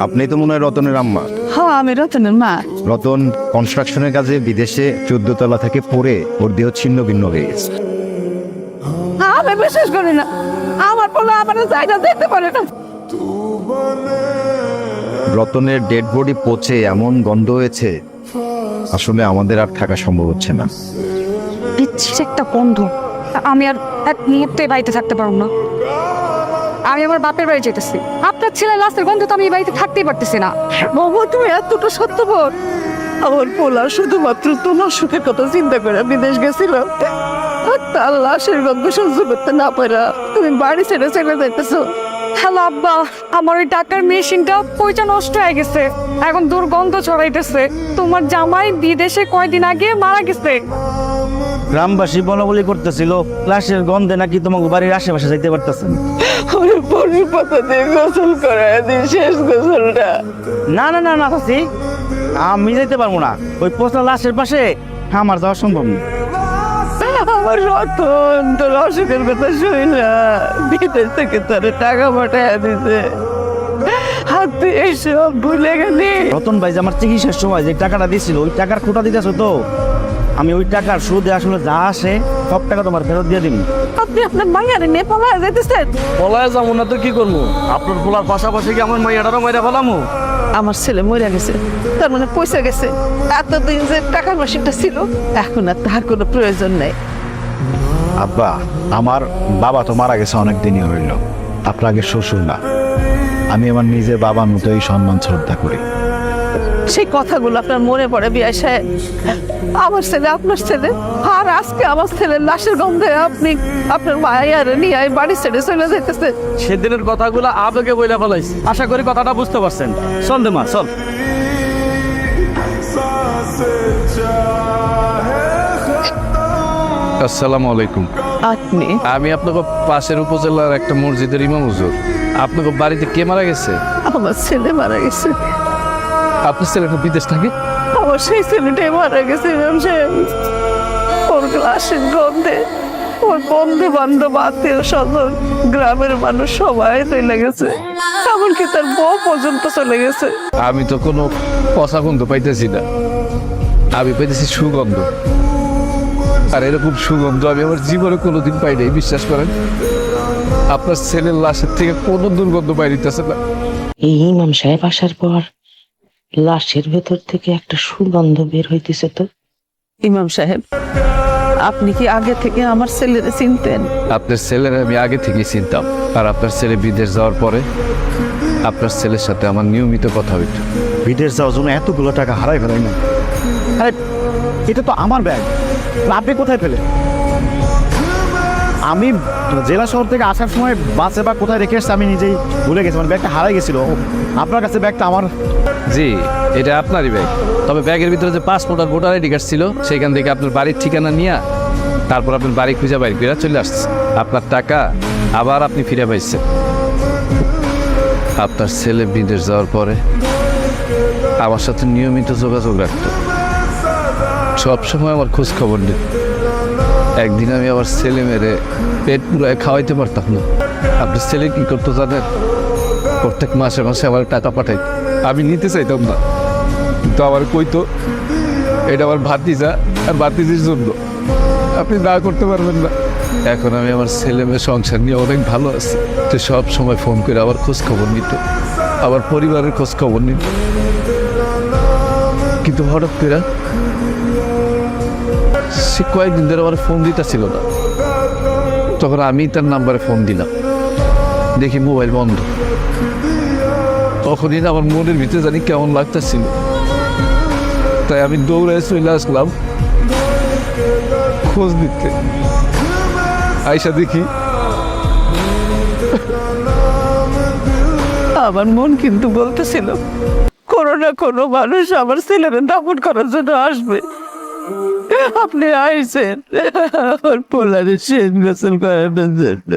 আপনি তো মনে হয় রতনের আম্মা। হ্যাঁ, আমি রতনের মা। রতন কনস্ট্রাকশনের কাজে বিদেশে 14 তলা থেকে পড়ে ওর দেহ ছিন্ন ভিন্ন হয়ে গেছে। আমি বিশ্বাস করি না, আমার পোলা আমার জায়গা দেখতে পারে না। রতনের ডেড বডি পচে এমন গন্ধ হয়েছে, আসলে আমাদের আর থাকা সম্ভব হচ্ছে না। বিচ্ছির একটা গন্ধ। আমি আর এক মুহূর্তে বাড়িতে থাকতে পারবো না। আমি আমার বাপের বাড়ি যেতেছি। আপনার ছেলের লাশের গন্ধ তো আমি এই বাড়িতে থাকতেই পারতেছি না। বাবা, তুমি এতটা সত্যবান? আমার পোলা শুধুমাত্র তোমার সুখের কথা চিন্তা করে বিদেশ গেছিল, আর তার লাশের গন্ধ সহ্য করতে না পারা তুমি বাড়ি ছেড়ে চলে যাইতেছো। হ্যালো আব্বা, আমার ওই টাকার মেশিনটা পয়সা নষ্ট হয়ে গেছে, এখন দুর্গন্ধ ছড়াইতেছে। তোমার জামাই বিদেশে কয়দিন আগে মারা গেছে। গ্রামবাসী বলাবলি করতেছিল লাশের গন্ধে নাকি তোমাকে বাড়ির আশেপাশে যাইতে পারতেছেন। ওরে পরির পাতা দিয়ে গোসল করায় দিন, শেষ গোসলটা। না না না না চাচি, আমি যাইতে পারবো না। ওই পোস্টার লাশের পাশে আমার যাওয়া সম্ভব না। আমার রতন তোর অসুখের কথা শুই না, বিদেশ থেকে তোর টাকা পাঠায় দিছে, আর তুই এইসব ভুলে গেলি। রতন ভাই যে আমার চিকিৎসার সময় যে টাকাটা দিয়েছিল ওই টাকার খোটা দিতেছো তো, আমি ওই টাকার সুদে আসলে যা আসে সব টাকা তোমার ফেরত দিয়ে দিন। আপনি আপনার মাইয়ারে নিয়ে পালায় যাইতেছেন? পলায় যাবো না তো কি করবো? আপনার পোলার পাশাপাশি কি আমার মাইয়াটারও মাইরা ফেলামো? আমার ছেলে মরে গেছে, তার মানে পয়সা গেছে। এতদিন যে টাকার মেশিনটা ছিল, এখন আর তার কোনো প্রয়োজন নেই। আব্বা, আমার বাবা তো মারা গেছে অনেক দিনই হইল। আপনার আগে শ্বশুর না, আমি আমার নিজের বাবার মতোই সম্মান শ্রদ্ধা করি। সেই কথাগুলো আপনার মনে পড়ে বিয়াই সাহেব? আমার ছেলে আপনার ছেলে, আর আজকে আমার ছেলের লাশের গন্ধে আপনি আপনার মায়ের নিয়ে বাড়ি ছেড়ে চলে যেতেছে। সেদিনের কথাগুলো আবেগে বইলা ফেলাইছি। আশা করি কথাটা বুঝতে পারছেন। চল দে মা, চল। আসসালামু আলাইকুম। আপনি আমি আপনাকে পাশের উপজেলার একটা মসজিদের ইমাম হুজুর। আপনাকে বাড়িতে কে মারা গেছে? আমার ছেলে মারা গেছে। আপনার ছেলেটা বিদেশ থাকে? আমার সেই ছেলেটাই মারা গেছে ইমাম সাহেব। ওর লাশের গন্ধে ওর বন্ধু বান্ধব আত্মীয় স্বজন গ্রামের মানুষ সবাই চলে গেছে, এমনকি তার বউ পর্যন্ত চলে গেছে। আমি তো কোনো পচা গন্ধ পাইতেছি না, আমি পাইতেছি সুগন্ধ। আর এরকম সুগন্ধ আমি আমার জীবনে কোনোদিন পাই নাই, বিশ্বাস করেন। আপনার ছেলের লাশের থেকে কোনো দুর্গন্ধ বাইরিতেছে না। এই ইমাম সাহেব আসার পর লাশের ভেতর থেকে একটা সুগন্ধ বের হইতেছে তো। ইমাম সাহেব, আপনি কি আগে থেকে আমার ছেলেরে চিনতেন? আপনার ছেলের আমি আগে থেকেই চিনতাম, আর আপনার ছেলে বিদেশ যাওয়ার পরে আপনার ছেলের সাথে আমার নিয়মিত কথা হইত। বিদেশ যাওয়ার জন্য এতগুলো টাকা হারাই ফেলাই না। আরে এটা তো আমার ব্যাগ, আপনি কোথায় পেলেন? আমি জেলা শহর থেকে আসার সময় বাসে বা কোথায় রেখে এসছি আমি নিজেই ভুলে গেছি। মানে ব্যাগটা হারাই গেছিল। আপনার কাছে ব্যাগটা আমার? জি, এটা আপনারই ব্যাগ। তবে ব্যাগের ভিতরে যে পাসপোর্ট আর ভোটার আইডি কার্ড ছিল, সেখান থেকে আপনার বাড়ির ঠিকানা নিয়ে তারপর আপনার বাড়ি খুঁজে বাইরে ফিরে চলে আসছে। আপনার টাকা আবার আপনি ফিরে পাইছেন। আপনার ছেলে বিদেশ যাওয়ার পরে আমার সাথে নিয়মিত যোগাযোগ রাখতো, সবসময় আমার খোঁজ খবর নিত। একদিন আমি আমার ছেলে মেরে পেট পুরায় খাওয়াইতে পারতাম না। আপনার ছেলে কি করতো জানেন? প্রত্যেক মাসে মাসে আমার টাকা পাঠাইত, আমি নিতে চাইতাম না, কিন্তু আমার কইতো এটা আমার ভাতিজা আর ভাতিজির জন্য, আপনি না করতে পারবেন না। এখন আমি আমার ছেলে মেয়ে সংসার নিয়ে অনেক ভালো আছি। তো সব সময় ফোন করে আবার খোঁজ খবর নিত, আমার পরিবারের খোঁজ খবর নিত। কিন্তু হঠাৎ করে সে কয়েকদিন ধরে আমার ফোন দিতেছিল না। তখন আমি তার নাম্বারে ফোন দিলাম, দেখি মোবাইল বন্ধ। তখনই না আমার মনের ভিতরে জানি কেমন লাগতেছিল, তাই আমি দৌড়ে চলে আসলাম খোঁজ দিতে। আইসা দেখি আমার মন কিন্তু বলতেছিল কোনো না কোনো মানুষ আমার ছেলেরে দাফন করার জন্য আসবে। আপনি আইছেন আমার পোলারে শেষ গোসল করানোর জন্য।